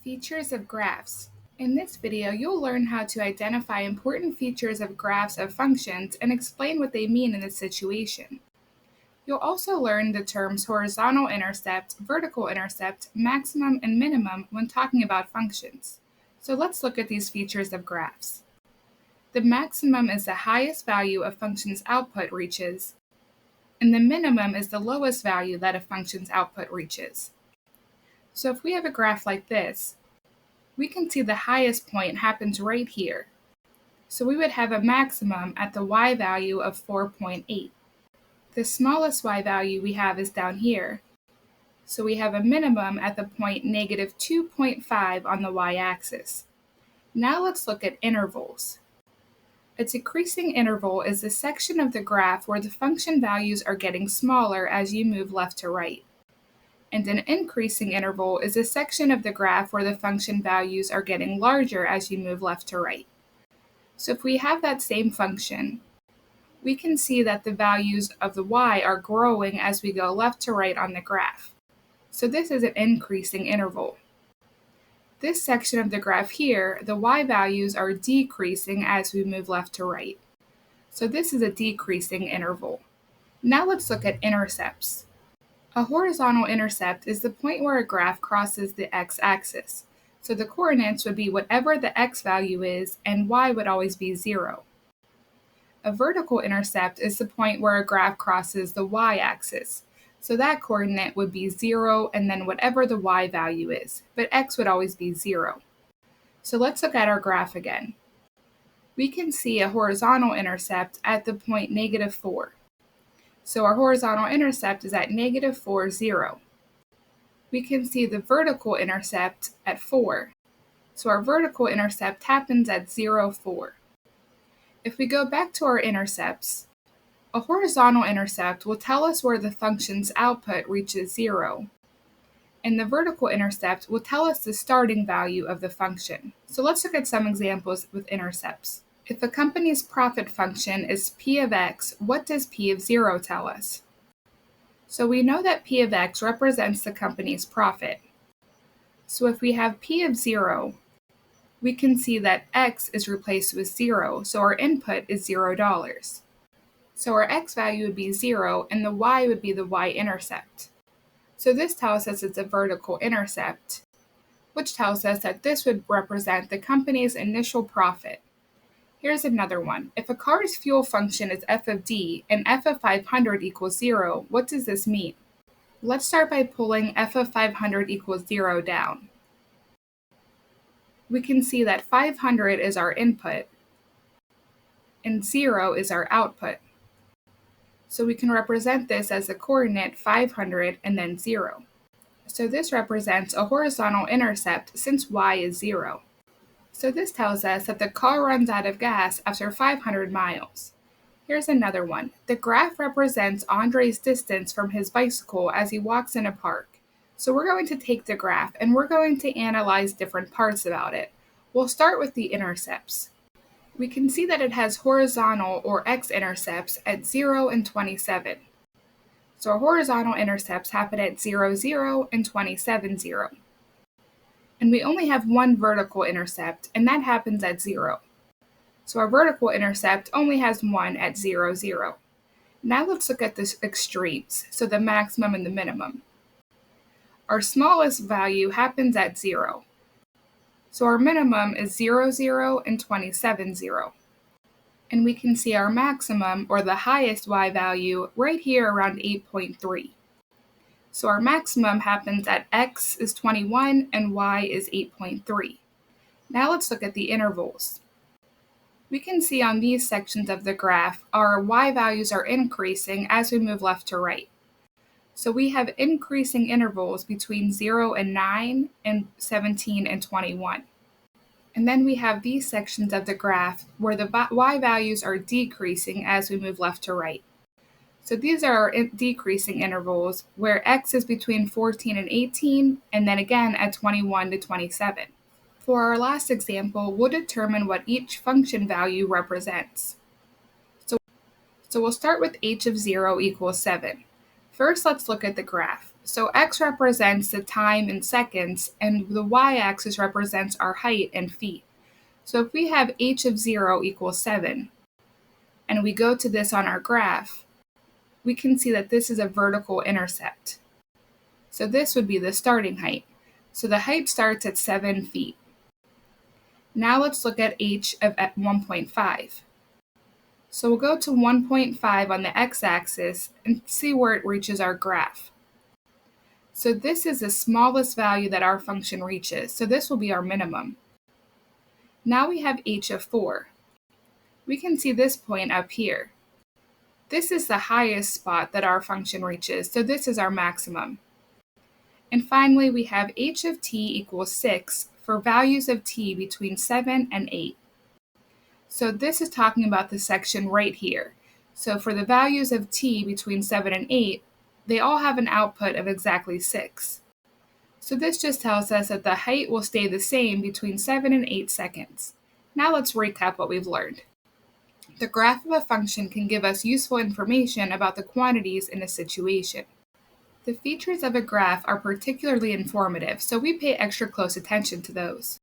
Features of graphs. In this video, you'll learn how to identify important features of graphs of functions and explain what they mean in this situation. You'll also learn the terms horizontal intercept, vertical intercept, maximum, and minimum when talking about functions. So let's look at these features of graphs. The maximum is the highest value a function's output reaches, and the minimum is the lowest value that a function's output reaches. So if we have a graph like this, we can see the highest point happens right here. So we would have a maximum at the y value of 4.8. The smallest y value we have is down here. So we have a minimum at the point negative 2.5 on the y-axis. Now let's look at intervals. A decreasing interval is the section of the graph where the function values are getting smaller as you move left to right. And an increasing interval is a section of the graph where the function values are getting larger as you move left to right. So if we have that same function, we can see that the values of the y are growing as we go left to right on the graph. So this is an increasing interval. This section of the graph here, the y values are decreasing as we move left to right. So this is a decreasing interval. Now let's look at intercepts. A horizontal intercept is the point where a graph crosses the x-axis. So the coordinates would be whatever the x value is, and y would always be 0. A vertical intercept is the point where a graph crosses the y-axis. So that coordinate would be 0 and then whatever the y value is, but x would always be 0. So let's look at our graph again. We can see a horizontal intercept at the point negative 4. So our horizontal intercept is at negative 4, 0. We can see the vertical intercept at 4. So our vertical intercept happens at 0, 4. If we go back to our intercepts, a horizontal intercept will tell us where the function's output reaches 0. And the vertical intercept will tell us the starting value of the function. So let's look at some examples with intercepts. If a company's profit function is p of x, what does p of 0 tell us? So we know that p of x represents the company's profit. So if we have p of 0, we can see that x is replaced with 0, so our input is $0. So our x value would be 0, and the y would be the y-intercept. So this tells us it's a vertical intercept, which tells us that this would represent the company's initial profit. Here's another one. If a car's fuel function is f of d and f of 500 equals 0, what does this mean? Let's start by pulling f of 500 equals 0 down. We can see that 500 is our input and 0 is our output. So we can represent this as the coordinate 500 and then 0. So this represents a horizontal intercept since y is 0. So this tells us that the car runs out of gas after 500 miles. Here's another one. The graph represents Andre's distance from his bicycle as he walks in a park. So we're going to take the graph and we're going to analyze different parts about it. We'll start with the intercepts. We can see that it has horizontal or x-intercepts at 0 and 27. So our horizontal intercepts happen at 0, 0 and 27, 0. And we only have one vertical intercept, and that happens at 0. So our vertical intercept only has one at 0, 0. Now let's look at the extremes, so the maximum and the minimum. Our smallest value happens at 0. So our minimum is 0, 0 and 27, 0. And we can see our maximum, or the highest y value, right here around 8.3. So our maximum happens at x is 21 and y is 8.3. Now let's look at the intervals. We can see on these sections of the graph our y values are increasing as we move left to right. So we have increasing intervals between 0 and 9 and 17 and 21. And then we have these sections of the graph where the y values are decreasing as we move left to right. So these are our decreasing intervals where x is between 14 and 18, and then again at 21 to 27. For our last example, we'll determine what each function value represents. So we'll start with h of 0 equals 7. First, let's look at the graph. So x represents the time in seconds, and the y-axis represents our height in feet. So if we have h of 0 equals 7, and we go to this on our graph, we can see that this is a vertical intercept. So this would be the starting height. So the height starts at 7 feet. Now let's look at h of 1.5. So we'll go to 1.5 on the x-axis and see where it reaches our graph. So this is the smallest value that our function reaches, so this will be our minimum. Now we have h of 4. We can see this point up here. This is the highest spot that our function reaches, so this is our maximum. And finally, we have h of t equals 6 for values of t between 7 and 8. So this is talking about the section right here. So for the values of t between 7 and 8, they all have an output of exactly 6. So this just tells us that the height will stay the same between 7 and 8 seconds. Now let's recap what we've learned. The graph of a function can give us useful information about the quantities in a situation. The features of a graph are particularly informative, so we pay extra close attention to those.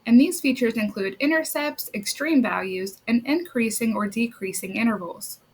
And these features include intercepts, extreme values, and increasing or decreasing intervals.